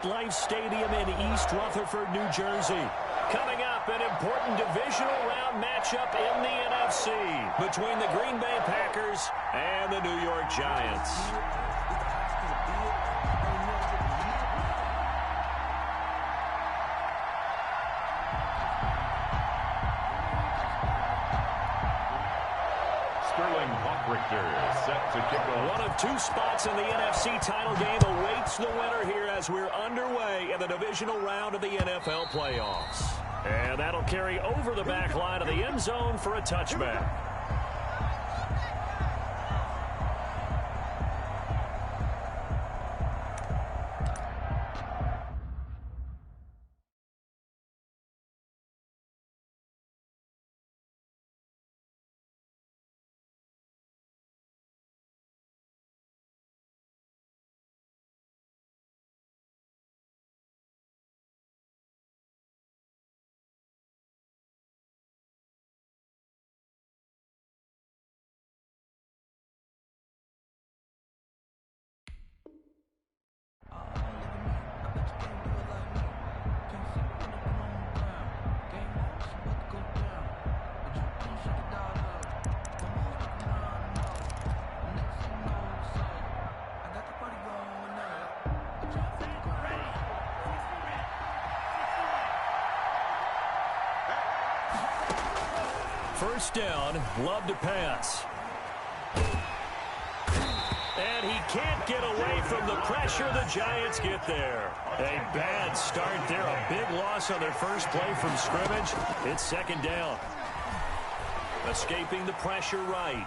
Life Stadium in East Rutherford, New Jersey. Coming up, an important divisional round matchup in the NFC between the Green Bay Packers and the New York Giants. Set to kick off. One of two spots in the NFC title game awaits the winner here as we're underway in the divisional round of the NFL playoffs. And that'll carry over the back line of the end zone for a touchback. First down, love to pass. And he can't get away from the pressure. The Giants get there. A bad start there. A big loss on their first play from scrimmage. It's second down. Escaping the pressure right.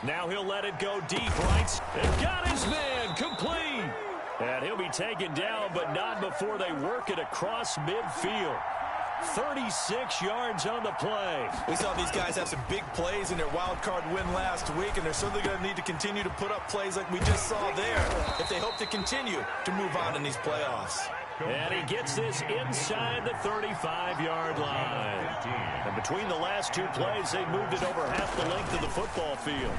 Now he'll let it go deep right. And got his man complete. And he'll be taken down, but not before they work it across midfield. 36 yards on the play. We saw these guys have some big plays in their wild card win last week, and they're certainly going to need to continue to put up plays like we just saw there if they hope to continue to move on in these playoffs. And he gets this inside the 35-yard line. And between the last two plays, they moved it over half the length of the football field.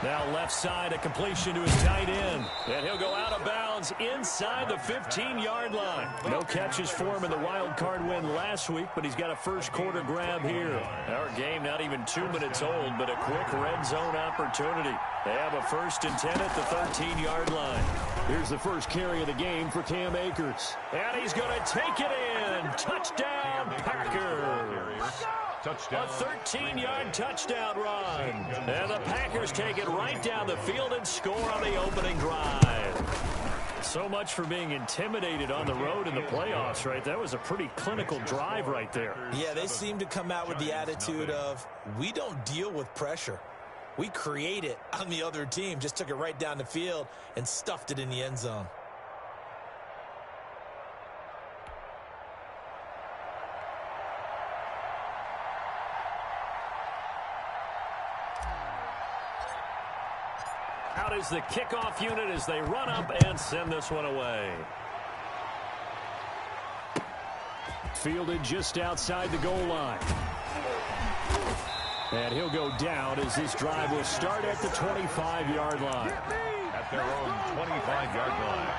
Now left side, a completion to his tight end. And he'll go out of bounds inside the 15-yard line. No catches for him in the wild card win last week, but he's got a first quarter grab here. Our game not even 2 minutes old, but a quick red zone opportunity. They have a 1st and 10 at the 13-yard line. Here's the first carry of the game for Cam Akers. And he's going to take it in. Touchdown, Packers. Touchdown. A 13-yard touchdown run. And the Packers take it right down the field and score on the opening drive. So much for being intimidated on the road in the playoffs, right? That was a pretty clinical drive right there. Yeah, they seem to come out with the attitude of, we don't deal with pressure. We create it on the other team. Just took it right down the field and stuffed it in the end zone. Out is the kickoff unit as they run up and send this one away. Fielded just outside the goal line. And he'll go down as this drive will start at the 25-yard line. At their own 25-yard line.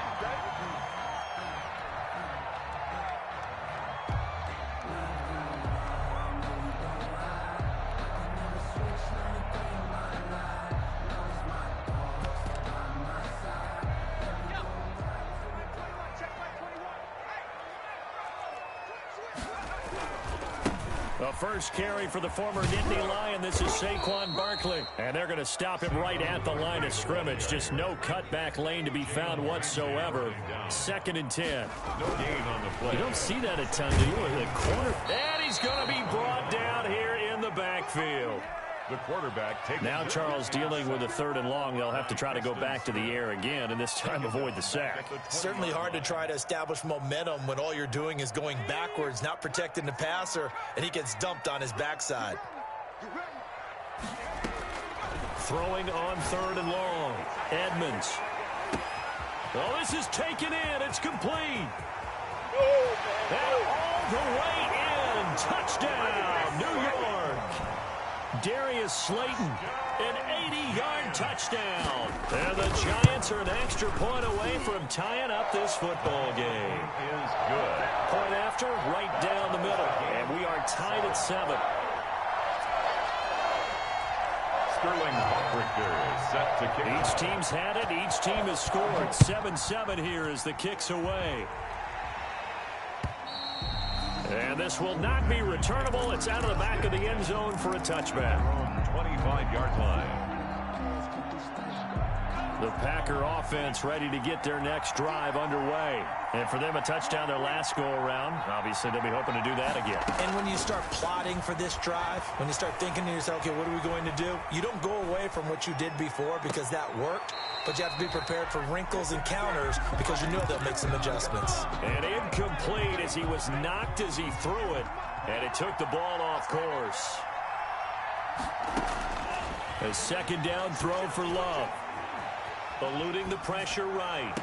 The first carry for the former Nittany Lion. This is Saquon Barkley. And they're going to stop him right at the line of scrimmage. Just no cutback lane to be found whatsoever. 2nd and 10. No gain on the play. You don't see that a ton, do you? The corner. And he's going to be brought down here in the backfield. The quarterback taking now Charles dealing with a 3rd and long. They'll have to try to go back to the air again, and this time avoid the sack. Certainly hard to try to establish momentum when all you're doing is going backwards, not protecting the passer, and he gets dumped on his backside. Throwing on 3rd and long. Edmonds. Oh, this is taken in. It's complete. And all the way in. Touchdown, New York. Darius Slayton, an 80-yard touchdown. And the Giants are an extra point away from tying up this football game. Is good. Point after, right down the middle. And we are tied at 7. Sterling Hockrichter set to kick. Each team's had it. Each team has scored. 7-7 here as the kick's away. And this will not be returnable. It's out of the back of the end zone for a touchback. 25-yard line. The Packer offense ready to get their next drive underway. And for them, a touchdown their last go-around. Obviously, they'll be hoping to do that again. And when you start plotting for this drive, when you start thinking to yourself, okay, what are we going to do? You don't go away from what you did before because that worked, but you have to be prepared for wrinkles and counters because you know they'll make some adjustments. And incomplete as he was knocked as he threw it, and it took the ball off course. A second down throw for Love. Eluding the pressure right.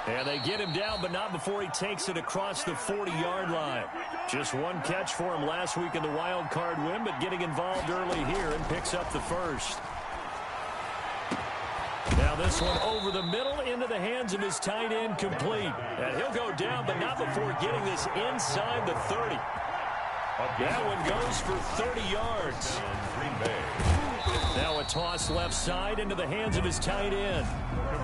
And they get him down, but not before he takes it across the 40-yard line. Just one catch for him last week in the wild card win, but getting involved early here and picks up the first. Now this one over the middle into the hands of his tight end, complete. And he'll go down, but not before getting this inside the 30. That one goes for 30 yards. Now a toss left side into the hands of his tight end.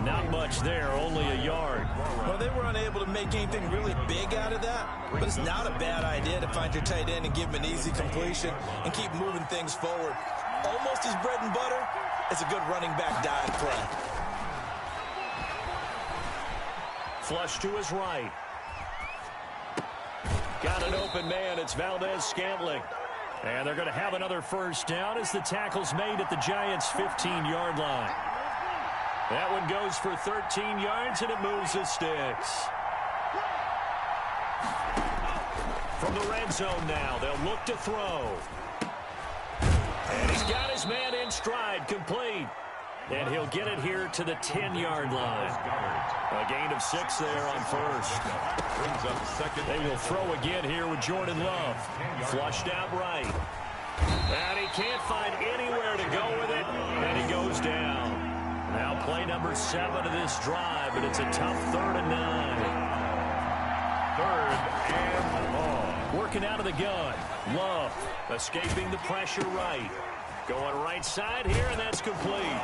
Not much there, only a yard. Well, they were unable to make anything really big out of that, but it's not a bad idea to find your tight end and give him an easy completion and keep moving things forward. Almost his bread and butter. It's a good running back dive play. Flush to his right. Got an open man. It's Valdez-Scantling. And they're going to have another first down as the tackle's made at the Giants' 15-yard line. That one goes for 13 yards, and it moves the sticks. From the red zone now, they'll look to throw. And he's got his man in stride, complete. And he'll get it here to the 10-yard line. A gain of 6 there on first. Brings up second. They will throw again here with Jordan Love. Flushed out right. And he can't find anywhere to go with it. And he goes down. Now play number 7 of this drive, but it's a tough 3rd and 9. 3rd and long. Working out of the gun. Love escaping the pressure right. Going right side here, and that's complete.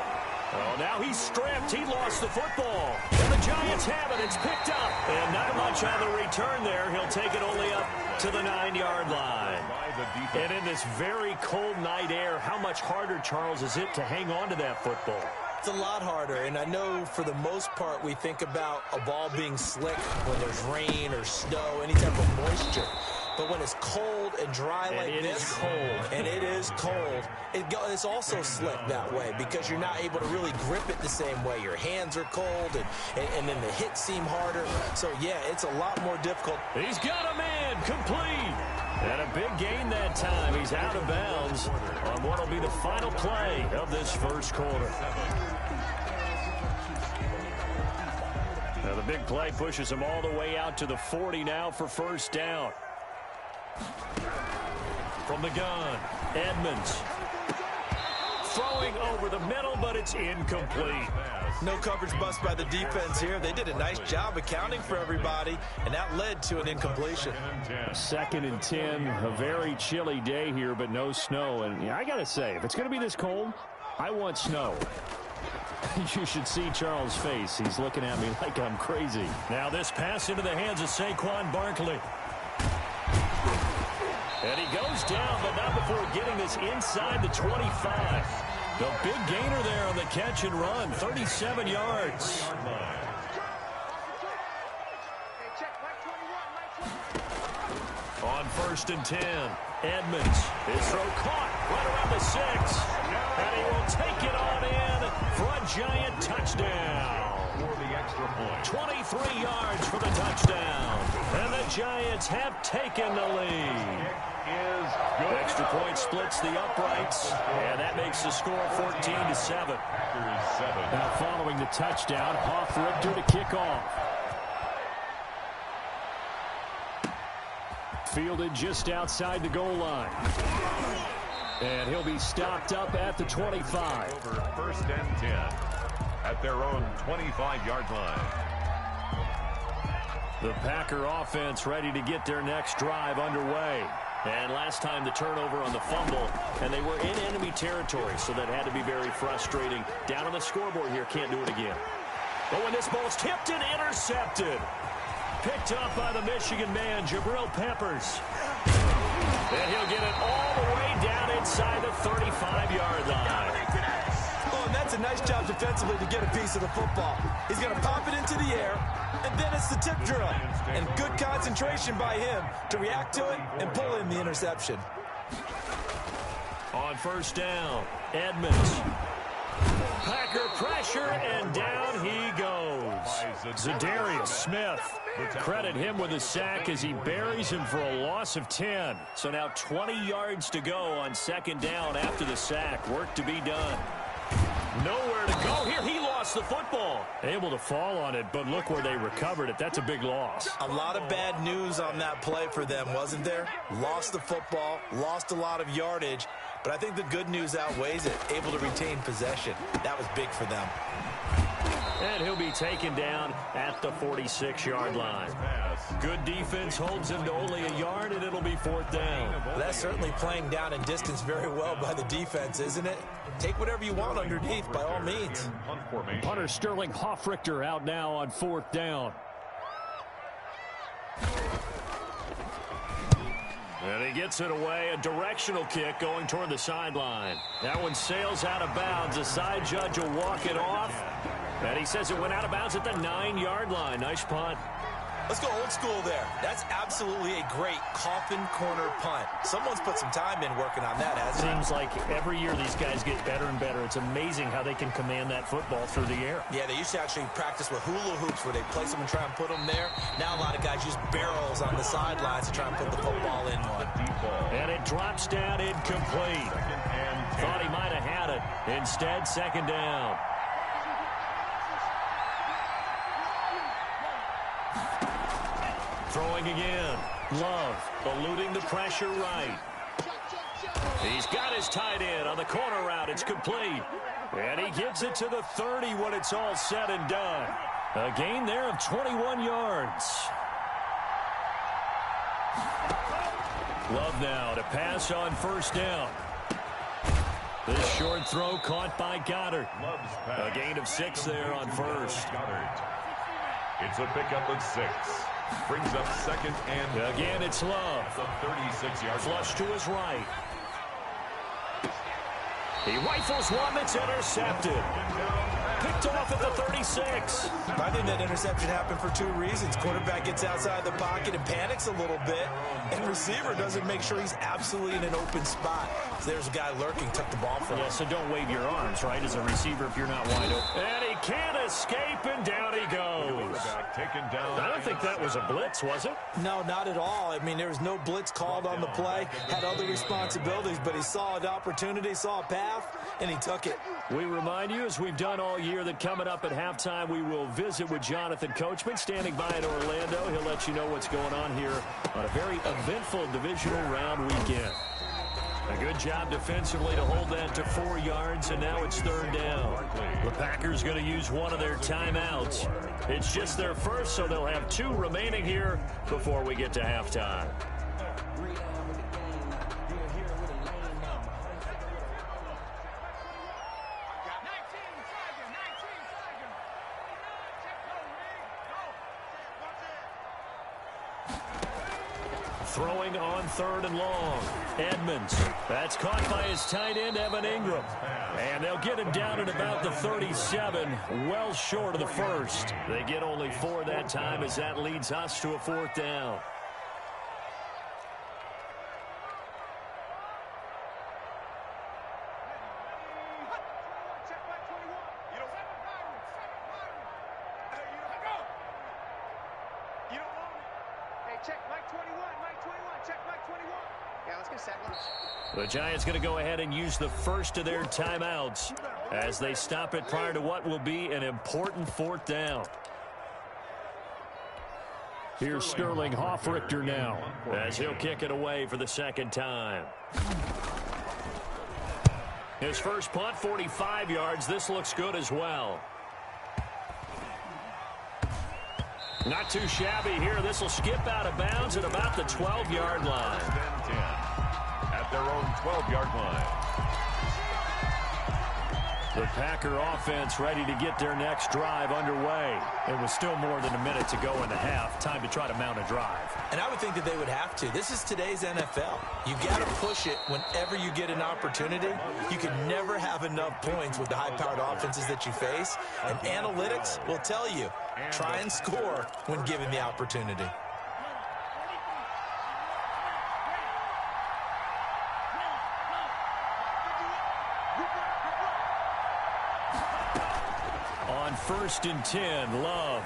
Oh, now he's stripped. He lost the football. And the Giants have it. It's picked up. And not much on the return there. He'll take it only up to the 9-yard line. And in this very cold night air, how much harder, Charles, is it to hang on to that football? It's a lot harder, and I know for the most part we think about a ball being slick when there's rain or snow, any type of moisture. But when it's cold and dry like this, and it is cold, it's also slick that way because you're not able to really grip it the same way. Your hands are cold, and then the hits seem harder. So, yeah, it's a lot more difficult. He's got a man, complete. And a big gain that time. He's out of bounds on what will be the final play of this first quarter. Now the big play pushes him all the way out to the 40 now for first down. From the gun, Edmonds. Throwing over the middle, but it's incomplete. No coverage bust by the defense here. They did a nice job accounting for everybody, and that led to an incompletion. 2nd and 10, a very chilly day here, but no snow. And I got to say, if it's going to be this cold, I want snow. You should see Charles' face. He's looking at me like I'm crazy. Now this pass into the hands of Saquon Barkley. And he goes down, but not before getting this inside the 25. The big gainer there on the catch and run, 37 yards. On 1st and 10, Edmonds. His throw caught right around the 6. And he will take it on in for a Giant touchdown. For the extra point. 23 yards for the touchdown. And the Giants have taken the lead. Is good. Extra point splits the uprights, and that makes the score 14-7. Now following the touchdown, Hoffrichter to kick off. Fielded just outside the goal line. And he'll be stopped up at the 25. Over 1st and 10 at their own 25-yard line. The Packer offense ready to get their next drive underway. And last time the turnover on the fumble, and they were in enemy territory, so that had to be very frustrating. Down on the scoreboard here, can't do it again. But when this ball's tipped and intercepted, picked up by the Michigan man, Jabril Peppers. And he'll get it all the way down inside the 35-yard line. Oh, and that's a nice job defensively to get a piece of the football. He's going to pop it into the air, and then it's the tip drill. And good concentration by him to react to it and pull in the interception. On 1st down, Edmonds. Packer pressure, and down he goes. Zadarius Smith. Credit him with a sack as he buries him for a loss of 10. So now 20 yards to go on 2nd down after the sack. Work to be done. Nowhere to go here. He lost the football. Able to fall on it, but look where they recovered it. That's a big loss. A lot of bad news on that play for them, wasn't there? Lost the football, lost a lot of yardage, but I think the good news outweighs it. Able to retain possession. That was big for them. And he'll be taken down at the 46-yard line. Good defense holds him to only a yard, and it'll be 4th down. Well, that's certainly playing down in distance very well by the defense, isn't it? Take whatever you want underneath, by all means. Punter Sterling Hoffrichter out now on 4th down. And he gets it away, a directional kick going toward the sideline. That one sails out of bounds. The side judge will walk it off. And he says it went out of bounds at the 9-yard line. Nice punt. Let's go old school there. That's absolutely a great coffin corner punt. Someone's put some time in working on that, hasn't it? Seems like every year these guys get better and better. It's amazing how they can command that football through the air. Yeah, they used to actually practice with hula hoops where they place them and try and put them there. Now a lot of guys use barrels on the sidelines to try and put the football in one. And it drops down incomplete. Thought he might have had it. Instead, 2nd down. Throwing again. Love eluding the pressure right. He's got his tight end on the corner route. It's complete. And he gets it to the 30 when it's all said and done. A gain there of 21 yards. Love now to pass on 1st down. This short throw caught by Goddard. A gain of 6 there on 1st. It's a pickup of 6. Brings up 2nd and... Again, it's Love. It's a 36-yard flush to his right. He rifles one that's intercepted. Picked off at the 36. I think that interception happened for 2 reasons. Quarterback gets outside the pocket and panics a little bit, and receiver doesn't make sure he's absolutely in an open spot. So there's a guy lurking, took the ball from him. Yeah, so don't wave your arms, right, as a receiver if you're not wide open. And he can't escape, and down he goes. Taken down. I don't think that was a blitz, was it? No, not at all. I mean, there was no blitz called on the play. Had other responsibilities, but he saw an opportunity, saw a path, and he took it. We remind you, as we've done all year, that coming up at halftime, we will visit with Jonathan Coachman, standing by in Orlando. He'll let you know what's going on here on a very eventful divisional round weekend. A good job defensively to hold that to 4 yards, and now it's 3rd down. The Packers going to use one of their timeouts. It's just their first, so they'll have 2 remaining here before we get to halftime. Throwing on 3rd and long. Edmonds. That's caught by his tight end, Evan Ingram. And they'll get him down at about the 37, well short of the 1st. They get only 4 that time as that leads us to a 4th down. The Giants going to go ahead and use the first of their timeouts as they stop it prior to what will be an important 4th down. Here's Sterling Hoffrichter now as he'll kick it away for the 2nd time. His first punt, 45 yards. This looks good as well. Not too shabby here. This will skip out of bounds at about the 12-yard line. 10 at their own 12-yard line. The Packer offense ready to get their next drive underway. It was still more than a minute to go in the half. Time to try to mount a drive. And I would think that they would have to. This is today's NFL. You got to push it whenever you get an opportunity. You can never have enough points with the high-powered offenses that you face. And analytics will tell you, try and score when given the opportunity. On 1st and 10, Love.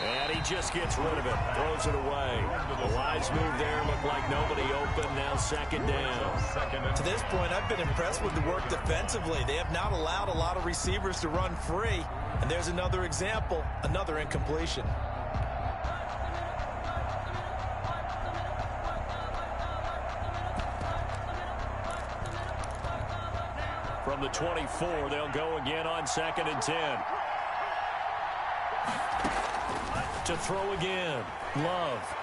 And he just gets rid of it, throws it away. The wise move there, looked like nobody open, now 2nd down. To this point, I've been impressed with the work defensively. They have not allowed a lot of receivers to run free. And there's another example, another incompletion. From the 24, they'll go again on 2nd and 10. To throw again, Love.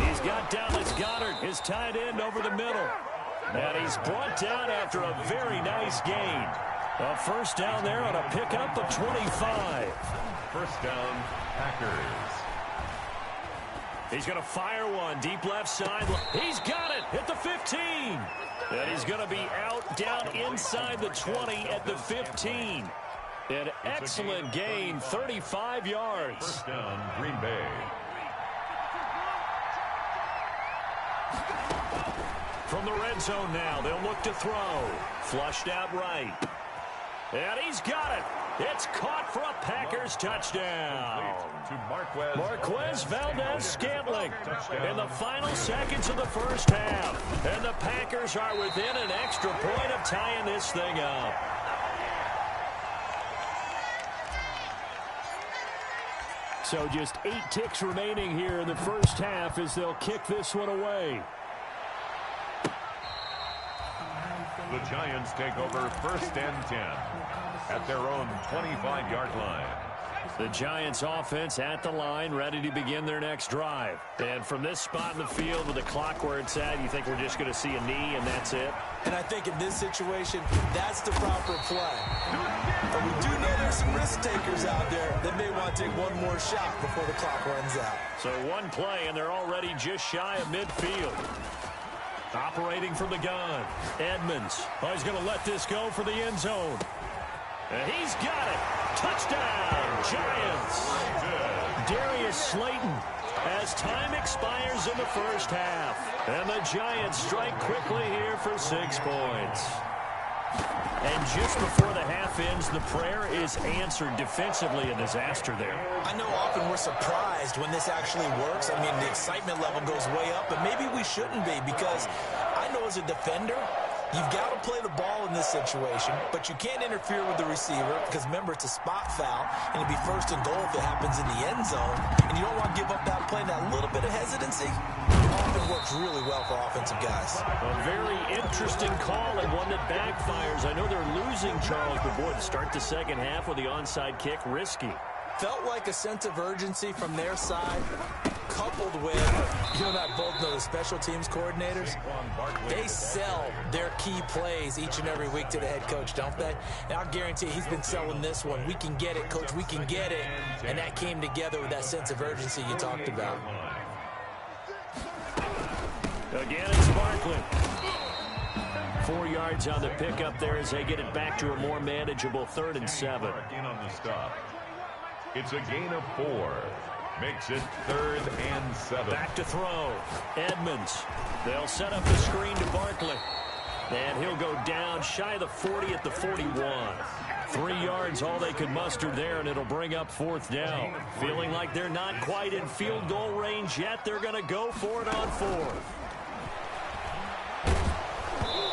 He's got Dallas Goedert, his tight end, over the middle. And he's brought down after a very nice gain. A 1st down there on a pickup of 25. 1st down, Packers. He's going to fire one deep left side. He's got it at the 15. And he's going to be out down inside the 20 at the 15. An excellent gain, 35 yards. 1st down, Green Bay. From the red zone now, they'll look to throw. Flushed out right. And he's got it. It's caught for a Packers touchdown. To Marquez Valdez-Scantling in the final seconds of the 1st half. And the Packers are within an extra point of tying this thing up. So just 8 ticks remaining here in the 1st half as they'll kick this one away. The Giants take over 1st and 10 at their own 25-yard line. The Giants offense at the line, ready to begin their next drive. And from this spot in the field with the clock where it's at, you think we're just going to see a knee and that's it? And I think in this situation, that's the proper play. But we do know there's some risk takers out there that may want to take one more shot before the clock runs out. So one play, and they're already just shy of midfield. Operating from the gun, Edmonds. Oh, he's going to let this go for the end zone. And he's got it. Touchdown, Giants. Darius Slayton as time expires in the 1st half. And the Giants strike quickly here for 6 points. And just before the half ends, the prayer is answered defensively. A disaster there. I know often we're surprised when this actually works. I mean, the excitement level goes way up, but maybe we shouldn't be, because I know as a defender, you've got to play the ball in this situation, but you can't interfere with the receiver because, remember, it's a spot foul, and it'd be 1st and goal if it happens in the end zone, and you don't want to give up that play. That little bit of hesitancy often works really well for offensive guys. A very interesting call and one that backfires. I know they're losing, Charles, but boy, to start the 2nd half with the onside kick, risky. Felt like a sense of urgency from their side, coupled with, you and I both know the special teams coordinators, they sell their key plays each and every week to the head coach, don't they? And I'll guarantee he's been selling this one. We can get it, coach, we can get it. And that came together with that sense of urgency you talked about. Again, it's Barkley. 4 yards on the pickup there as they get it back to a more manageable 3rd and 7. In on the stop. It's a gain of 4. Makes it 3rd and 7. Back to throw. Edmonds. They'll set up the screen to Barkley. And he'll go down shy of the 40 at the 41. 3 yards all they could muster there, and it'll bring up 4th down. Feeling like they're not quite in field goal range yet. They're going to go for it on 4th.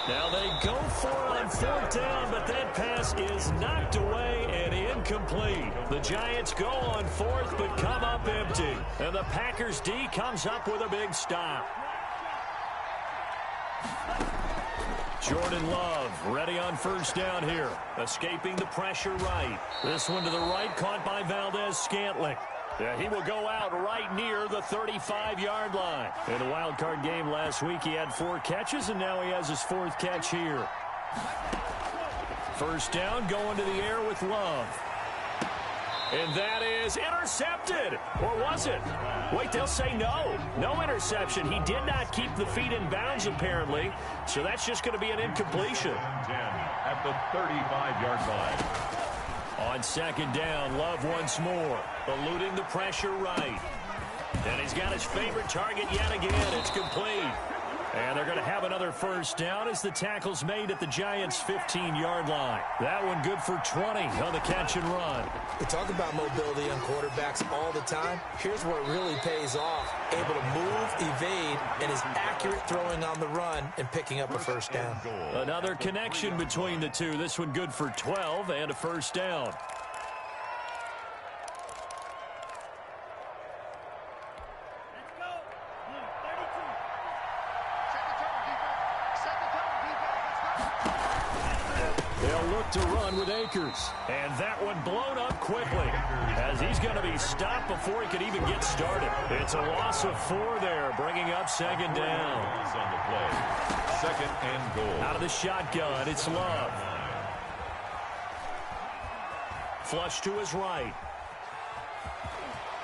Now they go for it on 4th down, but that pass is knocked away and incomplete. The Giants go on fourth but come up empty. And the Packers D comes up with a big stop. Jordan Love ready on first down here. Escaping the pressure right. This one to the right, caught by Valdez-Scantling. Yeah, he will go out right near the 35-yard line. In the wild card game last week, he had 4 catches, and now he has his 4th catch here. First down, going to the air with Love. And that is intercepted. Or was it? Wait, they'll say no. No interception. He did not keep the feet in bounds, apparently. So that's just going to be an incompletion. 10 at the 35-yard line. On second down, Love once more. Eluding the pressure right. And he's got his favorite target yet again. It's complete. And they're going to have another first down as the tackle's made at the Giants' 15-yard line. That one good for 20 on the catch and run. We talk about mobility on quarterbacks all the time. Here's where it really pays off. Able to move, evade, and is accurate throwing on the run and picking up a first down. Another connection between the two. This one good for 12 and a first down. To run with Akers. And that one blown up quickly as he's going to be stopped before he could even get started. It's a loss of 4 there, bringing up second down. On the play. Second and goal. Out of the shotgun, it's Love. Flush to his right.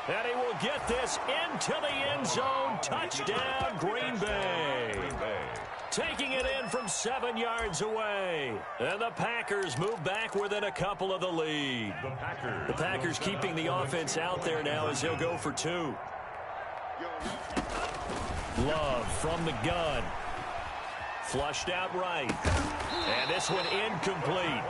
And he will get this into the end zone. Touchdown, Green Bay. Taking it in from 7 yards away. And the Packers move back within a couple of the lead. The Packers keeping the offense out there now as he'll go for 2. Love from the gun. Flushed out right. And this one incomplete.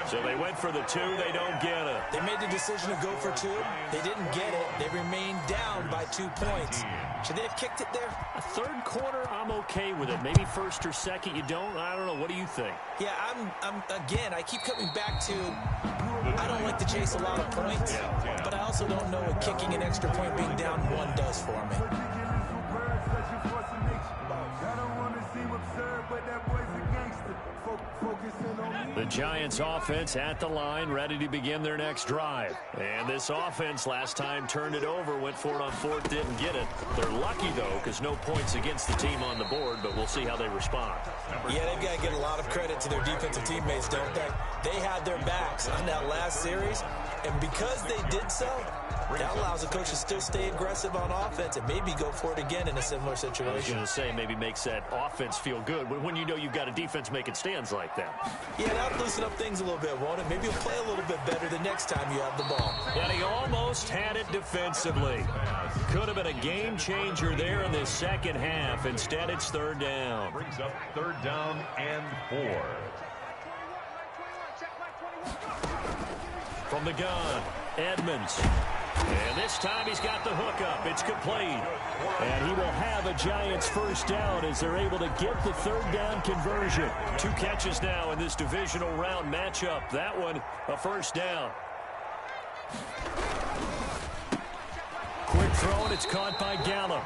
So they went for the 2. They don't get it. They made the decision to go for 2. They didn't get it. They remained down by 2 points. Should they have kicked it there? A third quarter, I'm okay with it. Maybe first or second, you don't. I don't know. What do you think? Yeah, again, I keep coming back to I don't like to chase a lot of points, but I also don't know what kicking an extra point being down 1 does for me. The Giants offense at the line, ready to begin their next drive. And this offense last time turned it over, went for it on 4th, didn't get it. They're lucky, though, because no points against the team on the board, but we'll see how they respond. Yeah, they've got to get a lot of credit to their defensive teammates, don't they? They had their backs on that last series, and because they did so, that allows the coach to still stay aggressive on offense and maybe go for it again in a similar situation. I was going to say, maybe makes that offense feel good when you know you've got a defense making stands like that. Yeah, that'll loosen up things a little bit, won't it? Maybe you'll play a little bit better the next time you have the ball. And he almost had it defensively. Could have been a game changer there in this second half. Instead, it's 3rd down. Brings up 3rd down and 4. From the gun, Edmonds. And this time he's got the hookup. It's complete. And he will have a Giants first down as they're able to get the 3rd down conversion. 2 catches now in this divisional round matchup. That one, a first down. Quick throw, and it's caught by Gallup.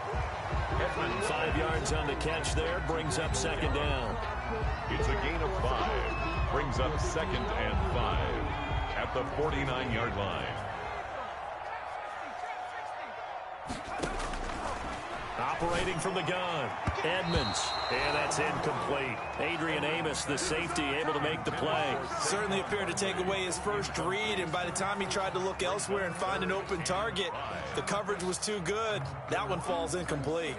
5 yards on the catch there, brings up second down. It's a gain of 5. Brings up 2nd and 5 at the 49-yard line. Operating from the gun, Edmonds, and that's incomplete. Adrian Amos, the safety, able to make the play. Certainly appeared to take away his first read, and by the time he tried to look elsewhere and find an open target, the coverage was too good. That one falls incomplete.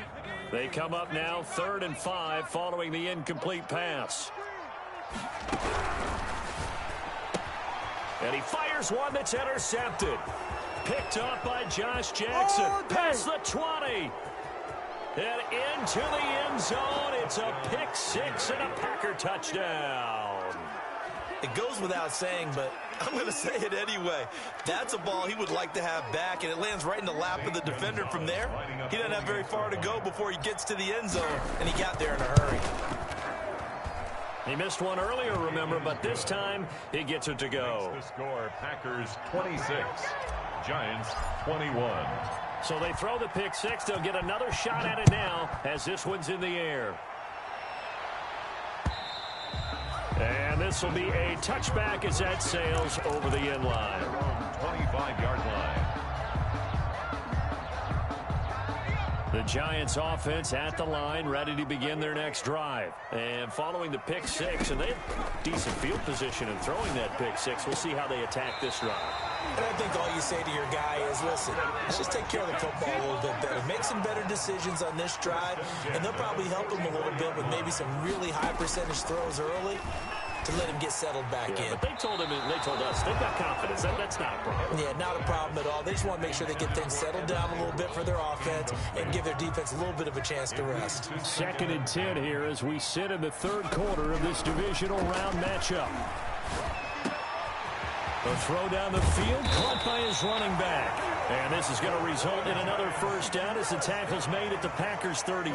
They come up now 3rd and 5 following the incomplete pass. And he fires one that's intercepted. Picked up by Josh Jackson. Past the 20. And into the end zone. It's a pick 6 and a Packer touchdown. It goes without saying, but I'm going to say it anyway. That's a ball he would like to have back, and it lands right in the lap of the defender from there. He doesn't have very far to go before he gets to the end zone, and he got there in a hurry. He missed one earlier, remember, but this time he gets it to go. The score, Packers 26, Giants 21. So they throw the pick six. They'll get another shot at it now as this one's in the air. And this will be a touchback as that sails over the end line. 25-yard line. The Giants offense at the line, ready to begin their next drive. And following the pick six, and they have decent field position in throwing that pick six. We'll see how they attack this drive. And I think all you say to your guy is, listen, let's just take care of the football a little bit better. Make some better decisions on this drive, and they'll probably help him a little bit with maybe some really high percentage throws early to let him get settled back in. But they told him, and they told us, they've got confidence. That's not a problem. Yeah, not a problem at all. They just want to make sure they get things settled down a little bit for their offense and give their defense a little bit of a chance to rest. 2nd and 10 here as we sit in the third quarter of this divisional round matchup. The throw down the field, caught by his running back. And this is going to result in another first down as the tackle's made at the Packers 33.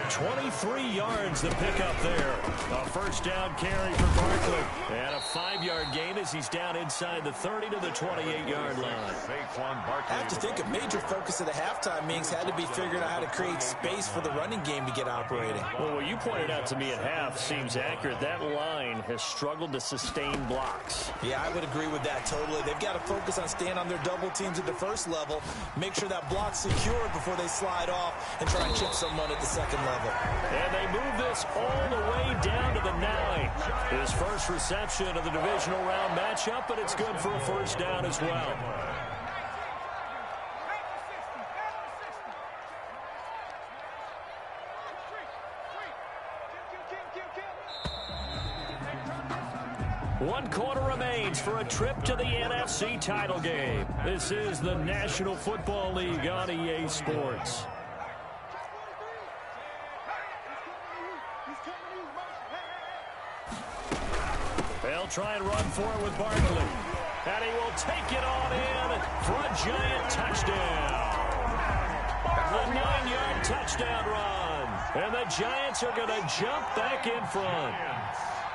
23 yards the pickup there. A first down carry for Barkley. And a 5-yard gain as he's down inside the 30 to the 28-yard line. I have to think a major focus of the halftime meetings had to be figuring out how to create space for the running game to get operating. Well, what you pointed out to me at half seems accurate. That line has struggled to sustain blocks. Yeah, I would agree with that totally. They've got to focus on staying on their double teams at the first level, make sure that block's secured before they slide off and try and chip someone at the second level. And they move this all the way down to the 9. His first reception of the divisional round matchup, but it's good for a first down as well. One quarter remains for a trip to the NFC title game. This is the National Football League on EA Sports. They'll try and run for it with Barkley. And he will take it on in for a Giant touchdown. The 9-yard touchdown run. And the Giants are going to jump back in front.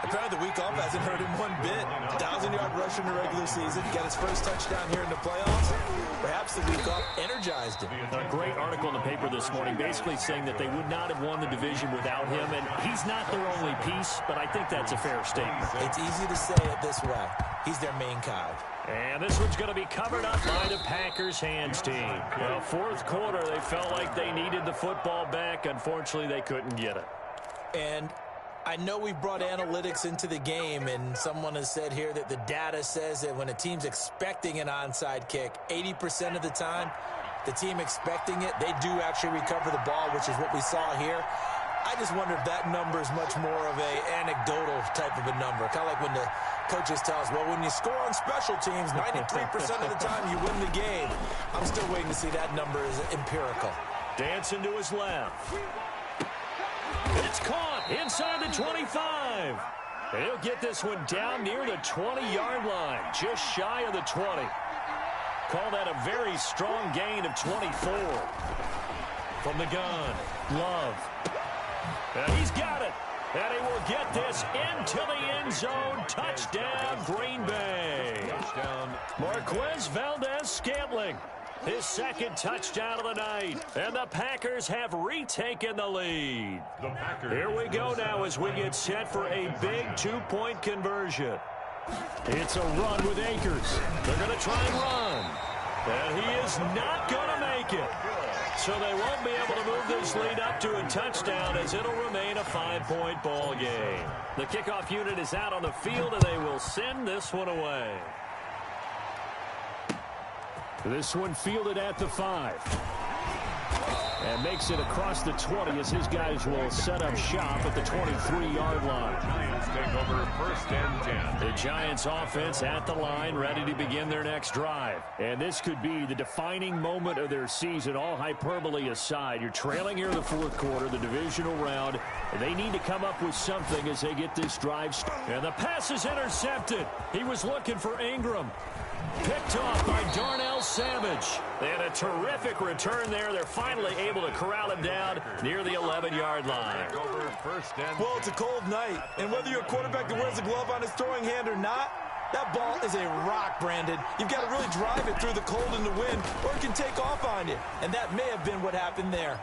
Apparently the week off hasn't hurt him one bit. 1,000-yard rush in the regular season. Got his first touchdown here in the playoffs. Perhaps the week off energized him. A great article in the paper this morning basically saying that they would not have won the division without him. And he's not their only piece, but I think that's a fair statement. It's easy to say it this way. He's their main cog. And this one's going to be covered up by the Packers hands team. Well, fourth quarter, they felt like they needed the football back. Unfortunately, they couldn't get it. And I know we brought analytics into the game, and someone has said here that the data says that when a team's expecting an onside kick, 80% of the time, the team expecting it, they do actually recover the ball, which is what we saw here. I just wonder if that number is much more of an anecdotal type of a number. Kind of like when the coaches tell us, well, when you score on special teams, 93% of the time you win the game. I'm still waiting to see that number is empirical. Dancing to his left. It's caught inside the 25. And he'll get this one down near the 20-yard line, just shy of the 20. Call that a very strong gain of 24. From the gun, Love. And he's got it. And he will get this into the end zone. Touchdown, Green Bay. Touchdown, Marquez Valdez-Scantling. His second touchdown of the night. And the Packers have retaken the lead. Here we go now as we get set for a big 2-point conversion. It's a run with Akers. They're going to try and run. And he is not going to make it. So they won't be able to move this lead up to a touchdown as it'll remain a 5-point ball game. The kickoff unit is out on the field, and they will send this one away. This one fielded at the 5. And makes it across the 20 as his guys will set up shop at the 23-yard line. Giants take over first and 10. The Giants offense at the line, ready to begin their next drive. And this could be the defining moment of their season, all hyperbole aside. You're trailing here in the fourth quarter, the divisional round. And they need to come up with something as they get this drive started. And the pass is intercepted. He was looking for Ingram. Picked off by Darnell Savage. And a terrific return there. They're finally able to corral him down near the 11-yard line. Well, it's a cold night, and whether you're a quarterback that wears a glove on his throwing hand or not, that ball is a rock, Brandon. You've got to really drive it through the cold and the wind, or it can take off on you. And that may have been what happened there.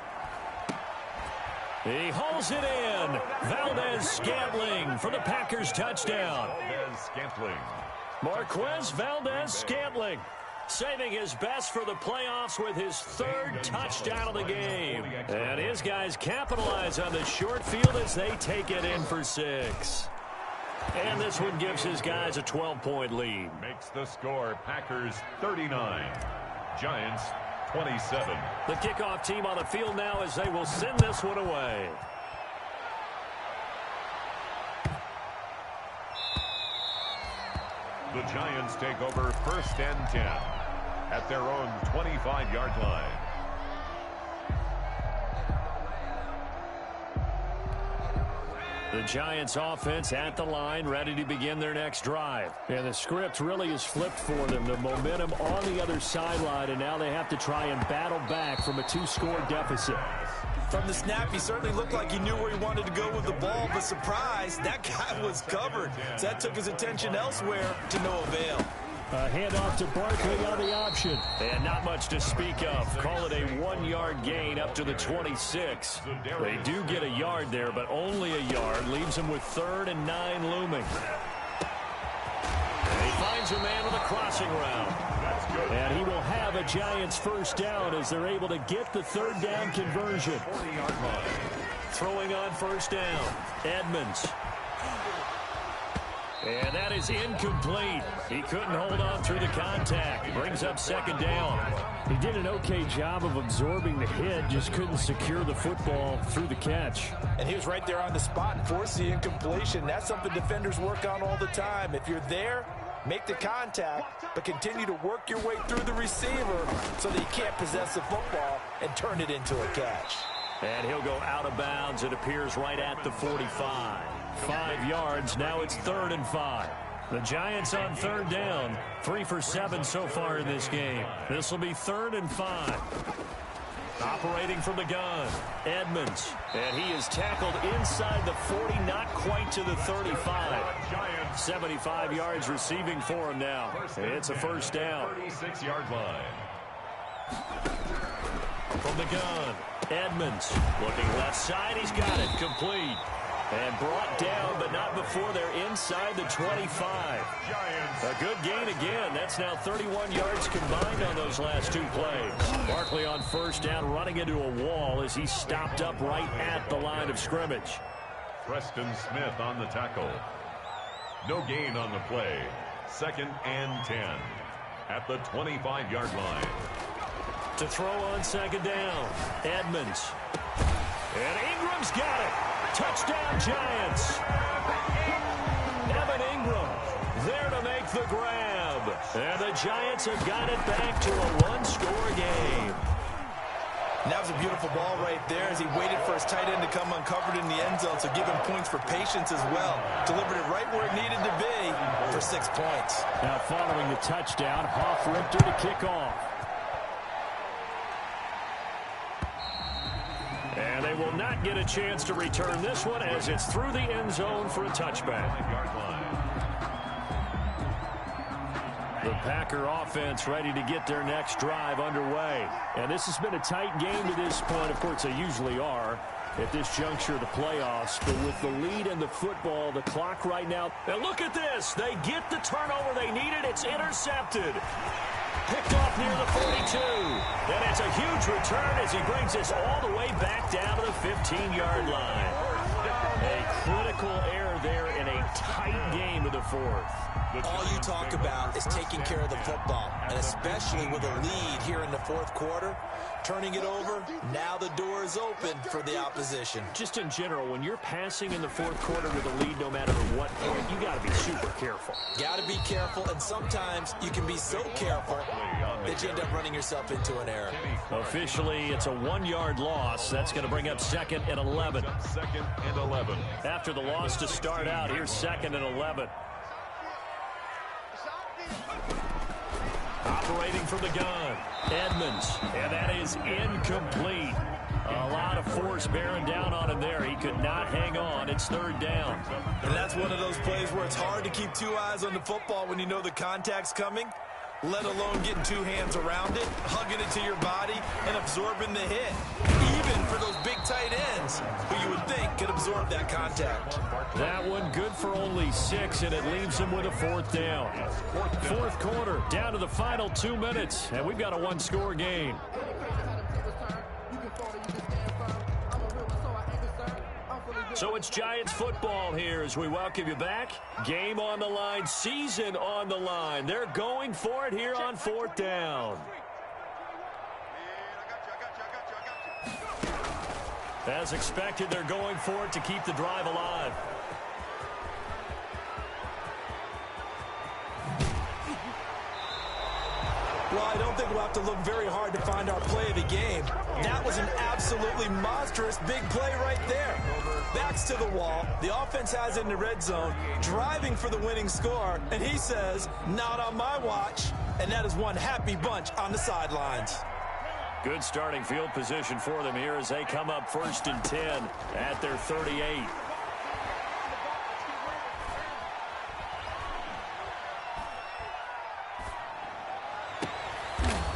He hauls it in. Valdez-Scantling for the Packers touchdown. Marquez Valdez-Scantling saving his best for the playoffs with his third touchdown of the game. And his guys capitalize on the short field as they take it in for 6. And this one gives his guys a 12-point lead. Makes the score Packers 39, Giants 27. The kickoff team on the field now as they will send this one away. The Giants take over 1st and 10 at their own 25-yard line. The Giants offense at the line, ready to begin their next drive. And the script really is flipped for them. The momentum on the other sideline, and now they have to try and battle back from a 2-score deficit. From the snap, he certainly looked like he knew where he wanted to go with the ball, but surprise, that guy was covered. So that took his attention elsewhere to no avail. A handoff to Barkley on the option. And not much to speak of. Call it a 1-yard gain up to the 26. They do get a yard there, but only a yard. Leaves them with 3rd and 9 looming. And he finds a man with a crossing route. And he will have a Giants first down as they're able to get the 3rd down conversion. Throwing on first down. Edmonds. And that is incomplete. He couldn't hold on through the contact. Brings up 2nd down. He did an okay job of absorbing the hit, just couldn't secure the football through the catch. And he was right there on the spot and forced the incompletion. That's something defenders work on all the time. If you're there, make the contact, but continue to work your way through the receiver so that you can't possess the football and turn it into a catch. And he'll go out of bounds. It appears right at the 45. 5 yards. Now it's 3rd and 5. The Giants on 3rd down. 3 for 7 so far in this game. This will be 3rd and 5. Operating from the gun, Edmonds. And he is tackled inside the 40, not quite to the 35. 75 yards receiving for him now. It's a first down. 36-yard line. From the gun, Edmonds looking left side. He's got it complete. And brought down, but not before they're inside the 25. A good gain again. That's now 31 yards combined on those last 2 plays. Barkley on first down, running into a wall as he stopped up right at the line of scrimmage. Preston Smith on the tackle. No gain on the play. 2nd and 10 at the 25-yard line. To throw on 2nd down, Edmonds. And Ingram's got it. Touchdown, Giants. Evan Ingram there to make the grab. And the Giants have got it back to a 1-score game. And that was a beautiful ball right there as he waited for his tight end to come uncovered in the end zone, so give him points for patience as well. Delivered it right where it needed to be for 6 points. Now following the touchdown, Hoff-Richter to kick off. And they will not get a chance to return this one as it's through the end zone for a touchback. The Packer offense ready to get their next drive underway. And this has been a tight game to this point. Of course, they usually are at this juncture of the playoffs. But with the lead in the football, the clock right now. And look at this. They get the turnover they needed. It's intercepted. Picked off near the 42. And it's a huge return as he brings this all the way back down to the 15-yard line. A critical error there in a tight game of the 4th. All you talk about is taking care of the football, and especially with a lead here in the 4th quarter, turning it over, now the door is open for the opposition. Just in general, when you're passing in the 4th quarter with a lead, no matter what point, you got to be super careful. Got to be careful, and sometimes you can be so careful that you end up running yourself into an error. Officially, it's a 1-yard loss. That's going to bring up 2nd and 11. 2nd and 11. After the loss to start out, here's 2nd and 11. Operating from the gun, Edmonds, and that is incomplete. A lot of force bearing down on him there. He could not hang on. It's third down. And that's one of those plays where it's hard to keep two eyes on the football when you know the contact's coming, let alone getting two hands around it, hugging it to your body, and absorbing the hit. Even for those big tight ends, who you would think could absorb that contact. That one good for only 6, and it leaves him with a fourth down. Fourth quarter, down to the final 2 minutes, and we've got a one-score game. So it's Giants football here as we welcome you back. Game on the line, season on the line. They're going for it here on fourth down. As expected, they're going for it to keep the drive alive. Well, I don't think we'll have to look very hard to find our play of the game. That was an absolutely monstrous big play right there. Backs to the wall. The offense has it in the red zone, driving for the winning score. And he says, not on my watch. And that is one happy bunch on the sidelines. Good starting field position for them here as they come up 1st and 10 at their 38.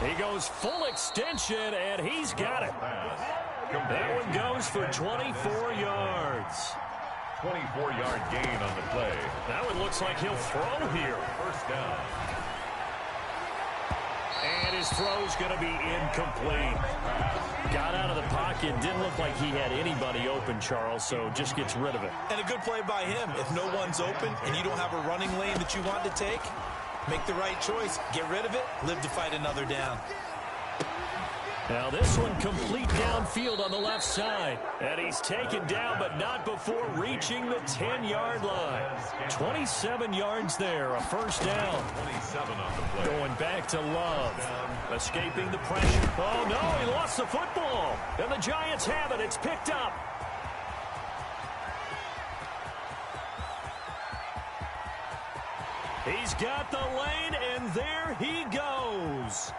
He goes full extension, and he's got it. That one goes for 24 yards. 24-yard gain on the play. That one looks like he'll throw here. First down. And his throw's going to be incomplete. Got out of the pocket. Didn't look like he had anybody open, Charles, so just gets rid of it. And a good play by him. If no one's open and you don't have a running lane that you want to take, make the right choice. Get rid of it. Live to fight another down. Now this one complete downfield on the left side. And he's taken down, but not before reaching the 10-yard line. 27 yards there, a first down. 27 on the play. Going back to Love. Escaping the pressure. Oh, no, he lost the football. And the Giants have it. It's picked up. He's got the lane, and there he goes.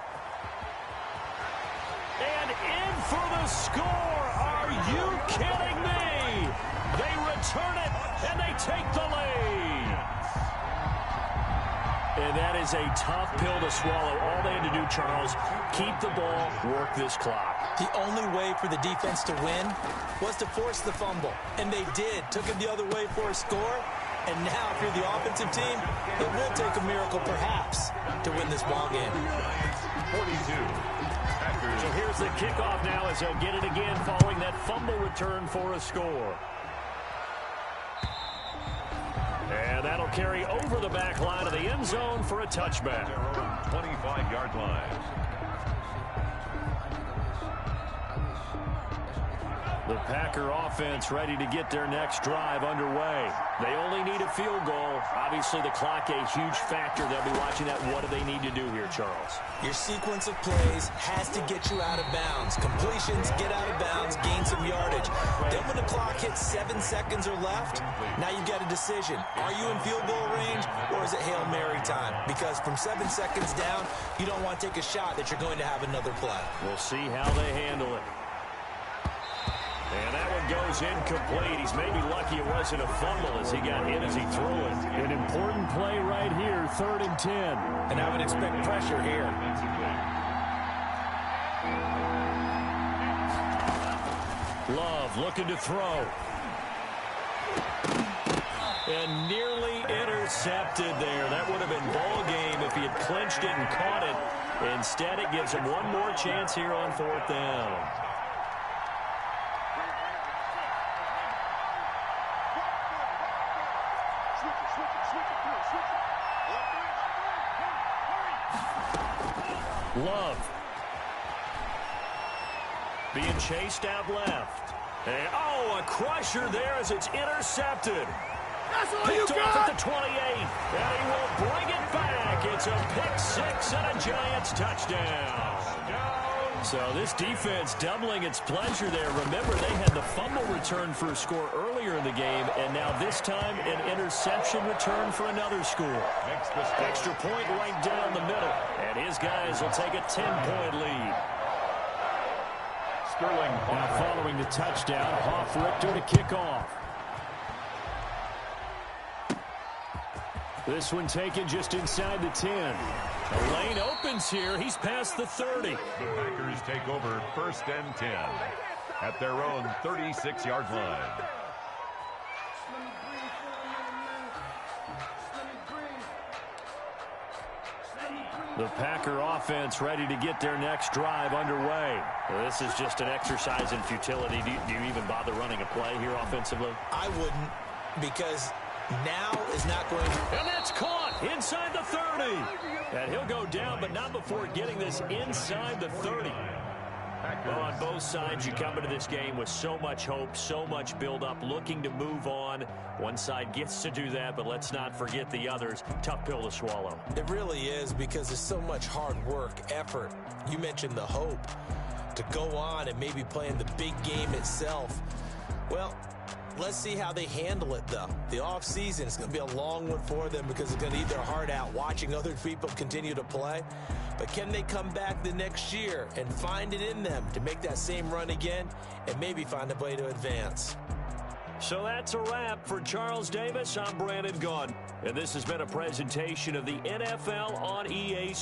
And in for the score. Are you kidding me? They return it, and they take the lead. And that is a tough pill to swallow. All they had to do, Charles, keep the ball, work this clock. The only way for the defense to win was to force the fumble. And they did. Took it the other way for a score. And now, if you're the offensive team, it will take a miracle, perhaps, to win this ball game. 42. So here's the kickoff now as they'll get it again following that fumble return for a score. And that'll carry over the back line of the end zone for a touchback. 25-yard line. The Packer offense ready to get their next drive underway. They only need a field goal. Obviously, the clock a huge factor. They'll be watching that. What do they need to do here, Charles? Your sequence of plays has to get you out of bounds. Completions, get out of bounds, gain some yardage. Then when the clock hits 7 seconds or left, now you've got a decision. Are you in field goal range, or is it Hail Mary time? Because from 7 seconds down, you don't want to take a shot that you're going to have another play. We'll see how they handle it. And that one goes incomplete. He's maybe lucky it wasn't a fumble as he got hit as he threw it. An important play right here, 3rd and 10. And I would expect pressure here. Love looking to throw. And nearly intercepted there. That would have been ball game if he had clinched it and caught it. Instead, it gives him one more chance here on 4th down. Love. Being chased out left. And, oh, a crusher there as it's intercepted. That's all Picked you off got. at the 28. And he will bring it back. It's a pick six and a Giants touchdown. So this defense doubling its pleasure there. Remember, they had the fumble return for a score earlier in the game, and now this time an interception return for another score. Extra point right down the middle, and his guys will take a 10-point lead. Sterling. Now following the touchdown, Hoff-Richter to kick off. This one taken just inside the 10. The lane opens here. He's past the 30. The Packers take over 1st and 10 at their own 36-yard line. The Packer offense ready to get their next drive underway. Well, this is just an exercise in futility. Do you even bother running a play here offensively? I wouldn't, because now is not going to... And that's caught inside the 30. And he'll go down, but not before getting this inside the 30. Well, on both sides, you come into this game with so much hope, so much build-up, looking to move on. One side gets to do that, but let's not forget the others. Tough pill to swallow. It really is, because there's so much hard work, effort. You mentioned the hope to go on and maybe play in the big game itself. Well, let's see how they handle it, though. The offseason is going to be a long one for them because it's going to eat their heart out watching other people continue to play. But can they come back the next year and find it in them to make that same run again and maybe find a way to advance? So that's a wrap for Charles Davis. I'm Brandon Gaudin, and this has been a presentation of the NFL on EA